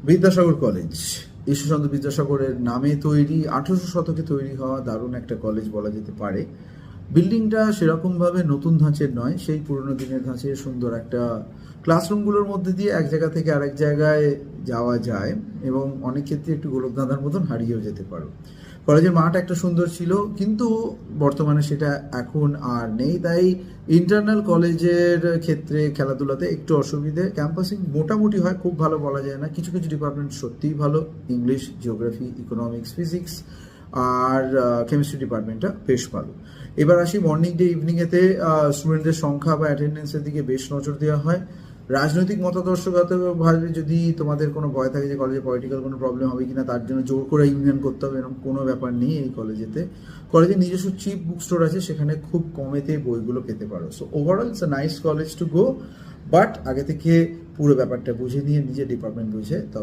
Vidyasagar college Ishwarchandra বিদ্যাসাগরের নামে তৈরি, 1800 শতকে তৈরি হওয়া দারুণ একটা কলেজ বলা যেতে পারে। বিল্ডিংটা সেরকমভাবে নতুন ধাঁচের নয়, সেই পুরনো দিনের ধাঁচের সুন্দর একটা ক্লাসরুমগুলোর মধ্যে দিয়ে এক জায়গা থেকে আরেক জায়গায় যাওয়া যায় এবং অনেক ক্ষেত্রে একটু গোলকধাঁধার মতন হারিয়েও যেতে পারো। কলেজের মাঠ একটা সুন্দর ছিল, কিন্তু বর্তমানে সেটা এখন আর নেই, তাই ইন্টারনাল কলেজের ক্ষেত্রে খেলাধুলাতে একটু অসুবিধে। ক্যাম্পাসিং মোটামুটি হয়, খুব ভালো বলা যায় না, কিছু কিছু ডিপার্টমেন্ট সত্যিই ভালো, ইংলিশ, জিওগ্রাফি, ইকোনমিক্স, ফিজিক্স আর কেমিস্ট্রি ডিপার্টমেন্টটা বেশ ভালো। এবার আসি মর্নিং ডে ইভিনিংয়েতে স্টুডেন্টদের সংখ্যা বা অ্যাটেন্ডেন্সের দিকে বেশ নজর দেওয়া হয়। রাজনৈতিক মতাদর্শগতভাবে যদি তোমাদের কোনো ভয় থাকে যে কলেজে পলিটিক্যাল কোনো প্রবলেম হবে কিনা, তার জন্য জোর করে ইউনিয়ন করতে হবে, এরকম কোনো ব্যাপার নেই এই কলেজেতে। কলেজে নিজস্ব চিপ বুক স্টোর আছে, সেখানে খুব কমেতে বইগুলো পেতে পারো। So overall it's a nice college to go, but আগে থেকে পুরো ব্যাপারটা বুঝে নিয়ে নিজের ডিপার্টমেন্ট বুঝে